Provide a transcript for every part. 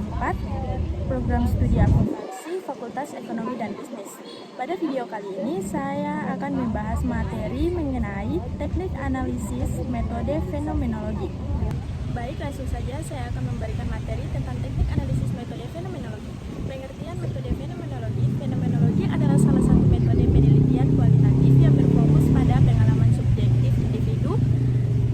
semester 4, program studi akuntansi Fakultas Ekonomi dan Bisnis. Pada video kali ini, saya akan membahas materi mengenai teknik analisis metode fenomenologi. Baik, langsung saja saya akan memberikan materi tentang teknik analisis metode fenomenologi. Pengertian metode fenomenologi. Fenomenologi adalah salah satu metode penelitian kualitatif yang berfokus pada pengalaman subjektif individu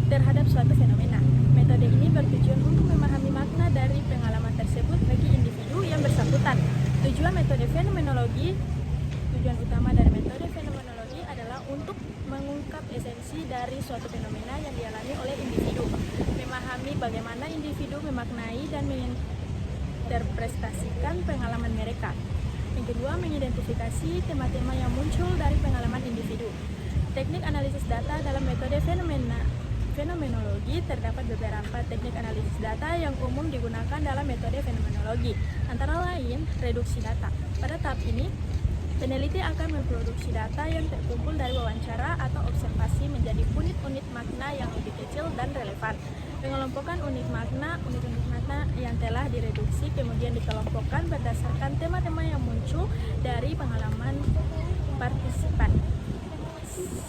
terhadap suatu fenomena. Metode ini bertujuan untuk memahami makna dari pengalaman tersebut bagi individu yang bersangkutan. Tujuan utama dari metode fenomenologi adalah untuk mengungkap esensi dari suatu fenomena yang dialami oleh individu, memahami bagaimana individu memaknai dan menginterpretasikan pengalaman mereka. Yang kedua, mengidentifikasi tema-tema yang muncul dari pengalaman individu. Teknik analisis data dalam metode fenomenologi. Terdapat beberapa teknik analisis data yang umum digunakan dalam metode fenomenologi, antara lain reduksi data. Pada tahap ini, peneliti akan memproduksi data yang terkumpul dari wawancara atau observasi menjadi unit-unit makna yang lebih kecil dan relevan. Pengelompokan unit makna yang telah direduksi kemudian dikelompokkan berdasarkan tema-tema yang muncul dari pengalaman partisipan.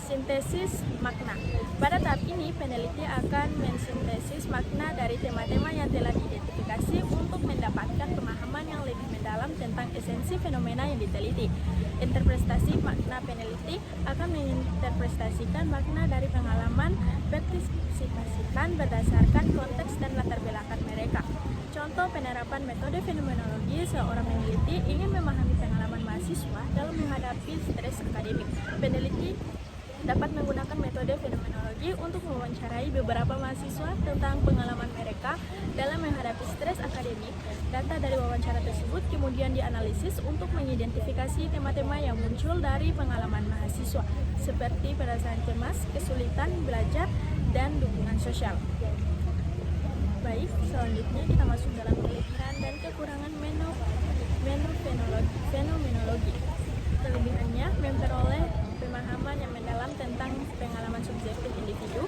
Sintesis makna. Pada tahap ini, peneliti akan mensintesis makna dari tema-tema yang telah diidentifikasi untuk mendapatkan pemahaman yang lebih mendalam tentang esensi fenomena yang diteliti. Interpretasi makna. Peneliti akan menginterpretasikan makna dari pengalaman partisipasikan berdasarkan konteks dan latar belakang mereka. Contoh penerapan metode fenomenologi: seorang peneliti ingin memahami pengalaman mahasiswa dalam menghadapi stres akademik. Peneliti dapat menggunakan metode fenomenologi untuk mewawancarai beberapa mahasiswa tentang pengalaman mereka dalam menghadapi stres akademik. Data dari wawancara tersebut kemudian dianalisis untuk mengidentifikasi tema-tema yang muncul dari pengalaman mahasiswa, seperti perasaan cemas, kesulitan belajar, dan dukungan sosial. Baik, selanjutnya kita masuk dalam kelebihan dan kekurangan fenomenologi. Kelebihannya, memperoleh pemahaman yang mendalam tentang pengalaman subjektif individu,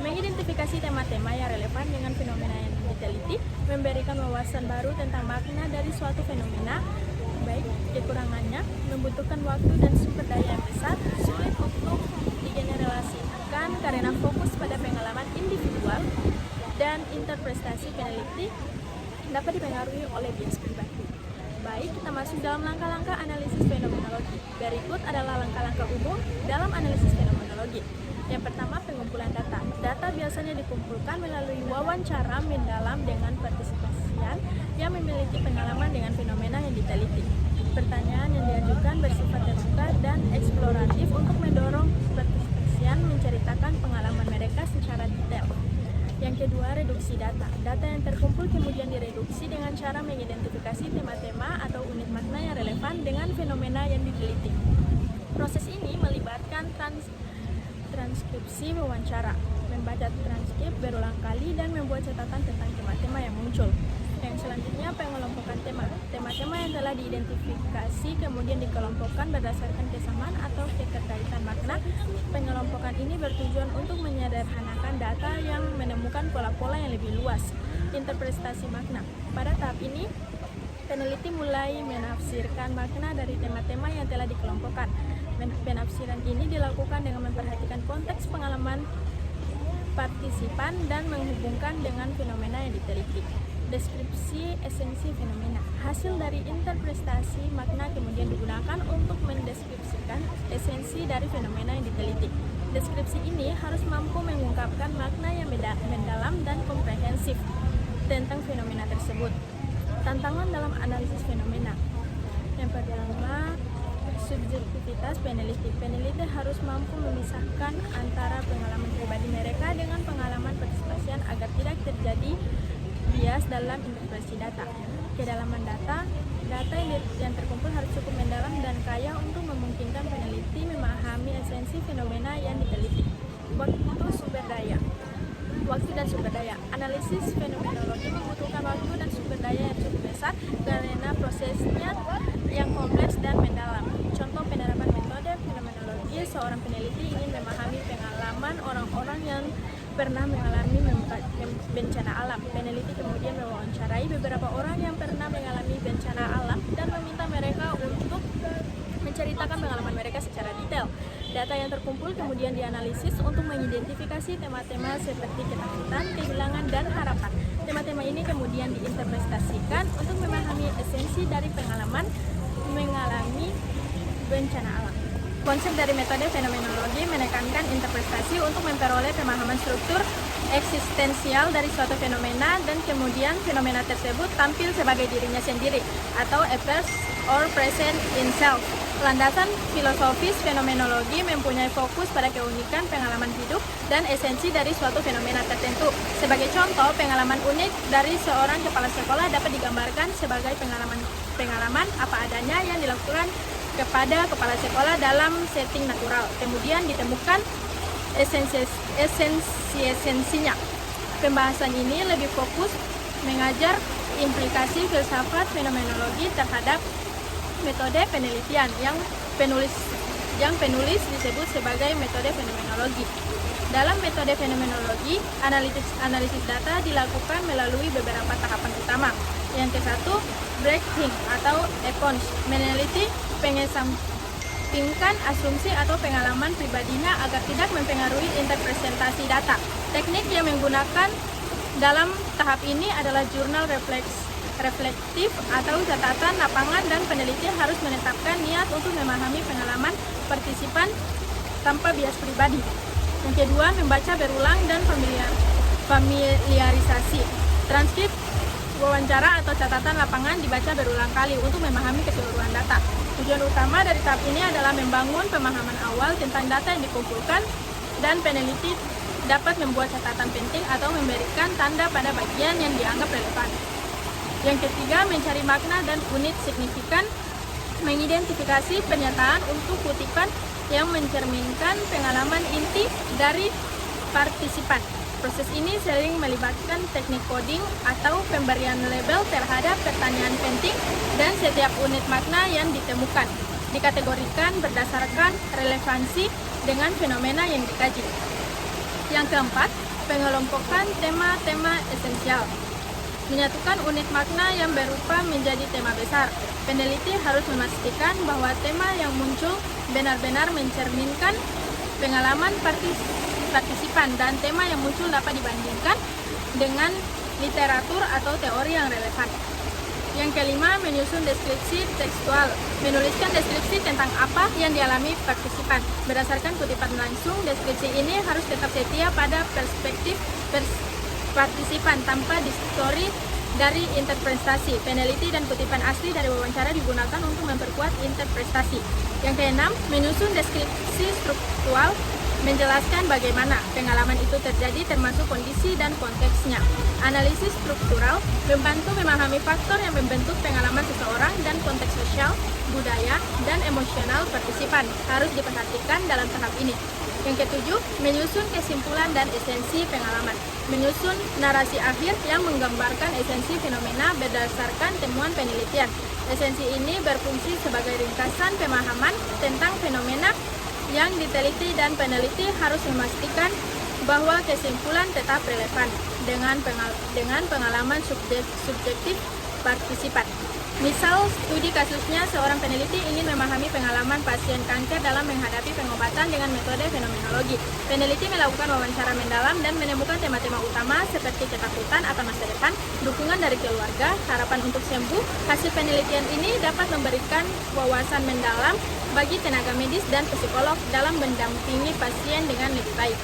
mengidentifikasi tema-tema yang relevan dengan fenomena yang diteliti, memberikan wawasan baru tentang makna dari suatu fenomena. Baik, kekurangannya, membutuhkan waktu dan sumber daya yang besar, sulit untuk digeneralisasikan karena fokus pada pengalaman individual, dan interpretasi peneliti dapat dipengaruhi oleh bias pribadi. Baik, kita masuk dalam langkah-langkah analisis fenomenologi. Berikut adalah langkah-langkah umum dalam analisis fenomenologi. Yang pertama, pengumpulan data. Data biasanya dikumpulkan melalui wawancara mendalam dengan partisipasian yang memiliki pengalaman dengan fenomena yang diteliti. Pertanyaan yang diajukan bersifat terbuka dan eksploratif untuk mendorong partisipasian menceritakan pengalaman mereka secara detail. Yang kedua, reduksi data. Data yang terkumpul kemudian direduksi dengan cara mengidentifikasi tema-tema atau unit makna yang relevan dengan fenomena yang diteliti. Proses ini melibatkan transkripsi wawancara, membaca transkrip berulang kali, dan membuat catatan tentang tema-tema yang muncul. Yang selanjutnya, pengelompokan tema. Tema-tema yang telah diidentifikasi kemudian dikelompokkan berdasarkan kesamaan atau keterkaitan makna. Pengelompokan ini bertujuan untuk menyederhanakan data yang menemukan pola-pola yang lebih luas. Interpretasi makna. Pada tahap ini, peneliti mulai menafsirkan makna dari tema-tema yang telah dikelompokkan. Penafsiran ini dilakukan dengan memperhatikan konteks pengalaman partisipan dan menghubungkan dengan fenomena yang diteliti. Deskripsi esensi fenomena. Hasil dari interpretasi makna kemudian digunakan untuk mendeskripsikan esensi dari fenomena yang diteliti. Deskripsi ini harus mampu mengungkapkan makna yang mendalam dan komprehensif tentang fenomena tersebut. Tantangan dalam analisis fenomena. Yang pertama, subjektivitas peneliti. Peneliti harus mampu memisahkan antara pengalaman pribadi mereka dengan pengalaman partisipasian agar tidak terjadi bias dalam interpretasi data. Kedalaman data yang terkumpul harus cukup mendalam dan kaya untuk memungkinkan peneliti memahami esensi fenomena yang diteliti. Waktu dan sumber daya. Analisis fenomenologi membutuhkan waktu dan sumber daya yang cukup besar karena prosesnya yang kompleks dan mendalam. Contoh penerapan metode fenomenologi: seorang peneliti ingin memahami pengalaman orang-orang yang pernah mengalami bencana alam. Peneliti kemudian mewawancarai menjumpai beberapa orang yang pernah mengalami bencana alam dan meminta mereka untuk menceritakan pengalaman mereka secara detail. Data yang terkumpul kemudian dianalisis untuk mengidentifikasi tema-tema seperti ketakutan, kehilangan, dan harapan. Tema-tema ini kemudian diinterpretasikan untuk memahami esensi dari pengalaman mengalami bencana alam. Konsep dari metode fenomenologi menekankan interpretasi untuk memperoleh pemahaman struktur eksistensial dari suatu fenomena dan kemudian fenomena tersebut tampil sebagai dirinya sendiri atau appears or present in self. Landasan filosofis fenomenologi mempunyai fokus pada keunikan pengalaman hidup dan esensi dari suatu fenomena tertentu. Sebagai contoh, pengalaman unik dari seorang kepala sekolah dapat digambarkan sebagai pengalaman apa adanya yang dilakukan kepada kepala sekolah dalam setting natural. Kemudian ditemukan esensinya. Pembahasan ini lebih fokus mengajar implikasi filsafat fenomenologi terhadap metode penelitian yang penulis disebut sebagai metode fenomenologi. Dalam metode fenomenologi, analisis data dilakukan melalui beberapa tahapan utama. Yang ke-1, breaking atau econs, meneliti mengesampingkan asumsi atau pengalaman pribadinya agar tidak mempengaruhi interpretasi data. Teknik yang menggunakan dalam tahap ini adalah jurnal reflektif atau catatan lapangan, dan peneliti harus menetapkan niat untuk memahami pengalaman partisipan tanpa bias pribadi. Yang kedua, membaca berulang dan familiarisasi. Transkrip wawancara atau catatan lapangan dibaca berulang kali untuk memahami keseluruhan data. Tujuan utama dari tahap ini adalah membangun pemahaman awal tentang data yang dikumpulkan, dan peneliti dapat membuat catatan penting atau memberikan tanda pada bagian yang dianggap relevan. Yang ketiga, mencari makna dan unit signifikan, mengidentifikasi pernyataan untuk kutipan yang mencerminkan pengalaman inti dari partisipan. Proses ini sering melibatkan teknik coding atau pemberian label terhadap pertanyaan penting, dan setiap unit makna yang ditemukan dikategorikan berdasarkan relevansi dengan fenomena yang dikaji. Yang keempat, pengelompokan tema-tema esensial. Menyatukan unit makna yang berupa menjadi tema besar. Peneliti harus memastikan bahwa tema yang muncul benar-benar mencerminkan pengalaman partisipan, dan tema yang muncul dapat dibandingkan dengan literatur atau teori yang relevan. Yang kelima, menyusun deskripsi tekstual. Menuliskan deskripsi tentang apa yang dialami partisipan. Berdasarkan kutipan langsung, deskripsi ini harus tetap setia pada perspektif partisipan tanpa distorsi dari interpretasi. Peneliti dan kutipan asli dari wawancara digunakan untuk memperkuat interpretasi. Yang keenam, menyusun deskripsi struktural, menjelaskan bagaimana pengalaman itu terjadi termasuk kondisi dan konteksnya. Analisis struktural membantu memahami faktor yang membentuk pengalaman seseorang dan konteks sosial, budaya, dan emosional partisipan harus diperhatikan dalam tahap ini. Yang ketujuh, menyusun kesimpulan dan esensi pengalaman. Menyusun narasi akhir yang menggambarkan esensi fenomena berdasarkan temuan penelitian. Esensi ini berfungsi sebagai ringkasan pemahaman tentang fenomena yang diteliti, dan peneliti harus memastikan bahwa kesimpulan tetap relevan dengan pengalaman subjektif partisipan. Misal, studi kasusnya seorang peneliti ingin memahami pengalaman pasien kanker dalam menghadapi pengobatan dengan metode fenomenologi. Peneliti melakukan wawancara mendalam dan menemukan tema-tema utama seperti ketakutan akan masa depan, dukungan dari keluarga, harapan untuk sembuh. Hasil penelitian ini dapat memberikan wawasan mendalam bagi tenaga medis dan psikolog dalam mendampingi pasien dengan lebih baik.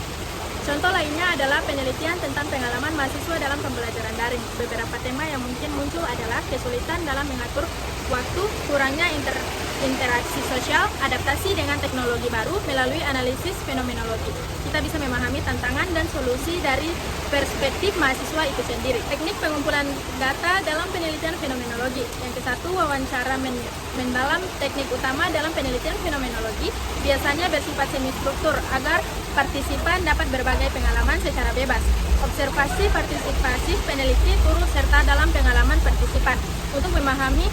Contoh lainnya adalah penelitian tentang pengalaman mahasiswa dalam pembelajaran daring. Beberapa tema yang mungkin muncul adalah kesulitan dalam mengatur waktu, kurangnya interaksi sosial, adaptasi dengan teknologi baru. Melalui analisis fenomenologi, kita bisa memahami tantangan dan solusi dari perspektif mahasiswa itu sendiri. Teknik pengumpulan data dalam penelitian fenomenologi. Yang ke-1, wawancara mendalam. Teknik utama dalam penelitian fenomenologi biasanya bersifat semi-struktur agar partisipan dapat berbagai pengalaman secara bebas. Observasi partisipasi, peneliti turut serta dalam pengalaman partisipan. Untuk memahami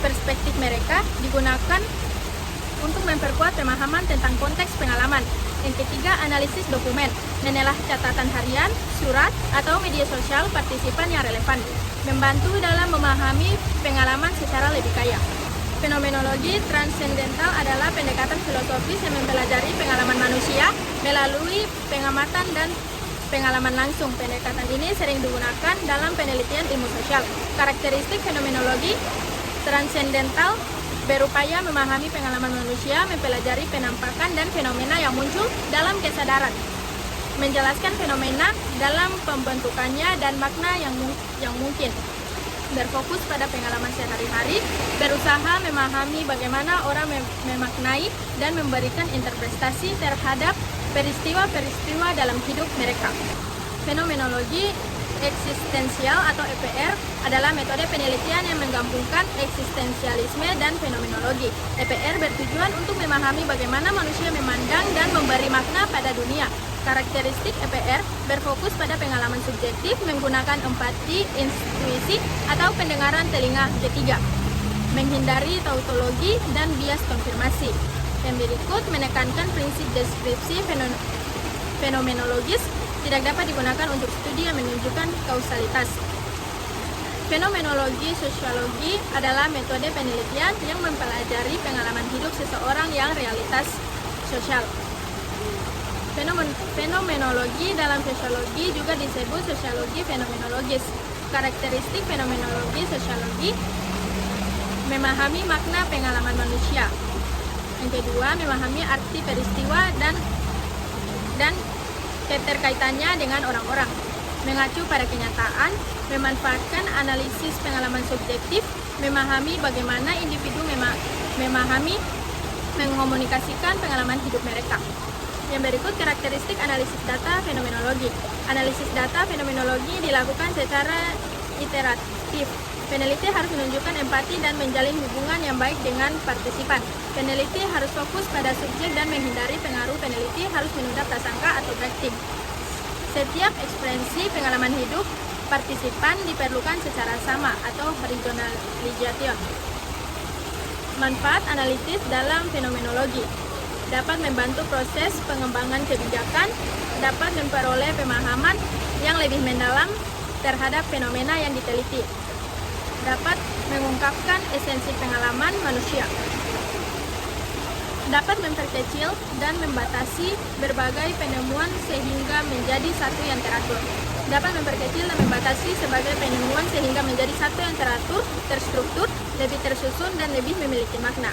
perspektif mereka digunakan untuk memperkuat pemahaman tentang konteks pengalaman. Yang ketiga, analisis dokumen. Menelaah catatan harian, surat, atau media sosial partisipan yang relevan. membantu dalam memahami pengalaman secara lebih kaya. Fenomenologi transendental adalah pendekatan filosofis yang mempelajari pengalaman manusia melalui pengamatan dan pengalaman langsung. Pendekatan ini sering digunakan dalam penelitian ilmu sosial. Karakteristik fenomenologi transendental berupaya memahami pengalaman manusia, mempelajari penampakan dan fenomena yang muncul dalam kesadaran, menjelaskan fenomena dalam pembentukannya dan makna yang mungkin, berfokus pada pengalaman sehari-hari, berusaha memahami bagaimana orang memaknai dan memberikan interpretasi terhadap peristiwa-peristiwa dalam hidup mereka. Fenomenologi eksistensial atau EPR adalah metode penelitian yang menggabungkan eksistensialisme dan fenomenologi. EPR bertujuan untuk memahami bagaimana manusia memandang dan memberi makna pada dunia. Karakteristik EPR berfokus pada pengalaman subjektif menggunakan empati, intuisi, atau pendengaran telinga ketiga, menghindari tautologi dan bias konfirmasi. Yang berikut menekankan prinsip deskripsi fenomenologis tidak dapat digunakan untuk studi yang menunjukkan kausalitas. Fenomenologi sosiologi adalah metode penelitian yang mempelajari pengalaman hidup seseorang yang realitas sosial. Fenomenologi dalam sosiologi juga disebut sosiologi fenomenologis. Karakteristik fenomenologi sosiologi memahami makna pengalaman manusia. Yang kedua, memahami arti peristiwa dan keterkaitannya dengan orang-orang. Mengacu pada kenyataan, memanfaatkan analisis pengalaman subjektif, memahami bagaimana individu mengomunikasikan pengalaman hidup mereka. Yang berikut karakteristik analisis data fenomenologi. Analisis data fenomenologi dilakukan secara iteratif. Peneliti harus menunjukkan empati dan menjalin hubungan yang baik dengan partisipan. Peneliti harus fokus pada subjek dan menghindari pengaruh. Peneliti harus menunda prasangka atau backing. Setiap ekspresi pengalaman hidup partisipan diperlukan secara sama atau regionalization. Manfaat analisis dalam fenomenologi dapat membantu proses pengembangan kebijakan, dapat memperoleh pemahaman yang lebih mendalam terhadap fenomena yang diteliti, dapat mengungkapkan esensi pengalaman manusia, dapat memperkecil dan membatasi berbagai penemuan sehingga menjadi satu yang teratur. Dapat memperkecil dan membatasi sebagai penemuan sehingga menjadi satu yang teratur, terstruktur, lebih tersusun, dan lebih memiliki makna.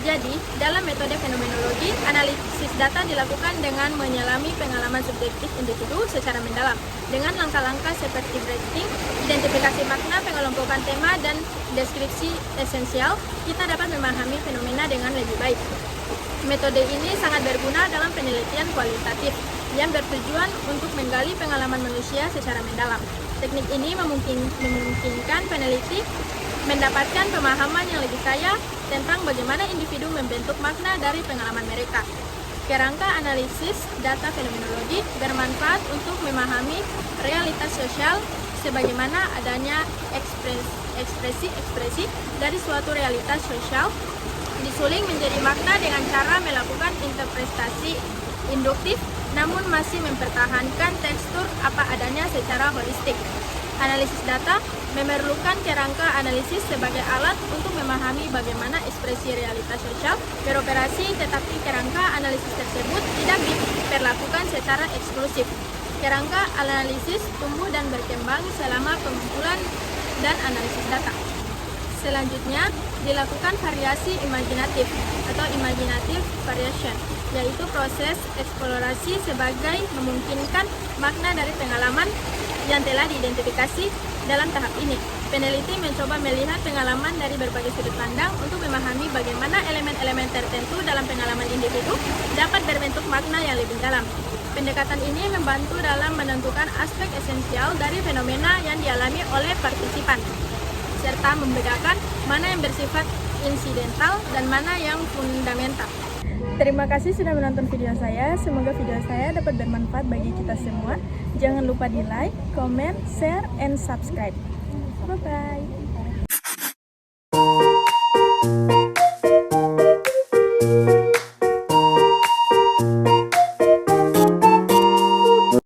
Jadi, dalam metode fenomenologi, analisis data dilakukan dengan menyelami pengalaman subjektif individu secara mendalam. Dengan langkah-langkah seperti breaking, identifikasi makna, pengelompokan tema, dan deskripsi esensial, kita dapat memahami fenomena dengan lebih baik. Metode ini sangat berguna dalam penelitian kualitatif yang bertujuan untuk menggali pengalaman manusia secara mendalam. Teknik ini memungkinkan peneliti mendapatkan pemahaman yang lebih kaya tentang bagaimana individu membentuk makna dari pengalaman mereka. Kerangka analisis data fenomenologi bermanfaat untuk memahami realitas sosial sebagaimana adanya ekspresi-ekspresi dari suatu realitas sosial disuling menjadi makna dengan cara melakukan interpretasi induktif namun masih mempertahankan tekstur apa adanya secara holistik. Analisis data memerlukan kerangka analisis sebagai alat untuk memahami bagaimana ekspresi realitas sosial beroperasi, tetapi kerangka analisis tersebut tidak diperlakukan secara eksklusif. Kerangka analisis tumbuh dan berkembang selama pengumpulan dan analisis data. Selanjutnya, dilakukan variasi imajinatif atau imaginative variation, yaitu proses eksplorasi sebagai memungkinkan makna dari pengalaman yang telah diidentifikasi dalam tahap ini. Peneliti mencoba melihat pengalaman dari berbagai sudut pandang untuk memahami bagaimana elemen-elemen tertentu dalam pengalaman individu dapat berbentuk makna yang lebih dalam. Pendekatan ini membantu dalam menentukan aspek esensial dari fenomena yang dialami oleh partisipan, serta membedakan mana yang bersifat insidental dan mana yang fundamental. Terima kasih sudah menonton video saya. Semoga video saya dapat bermanfaat bagi kita semua. Jangan lupa di like, comment, share, and subscribe. Bye-bye.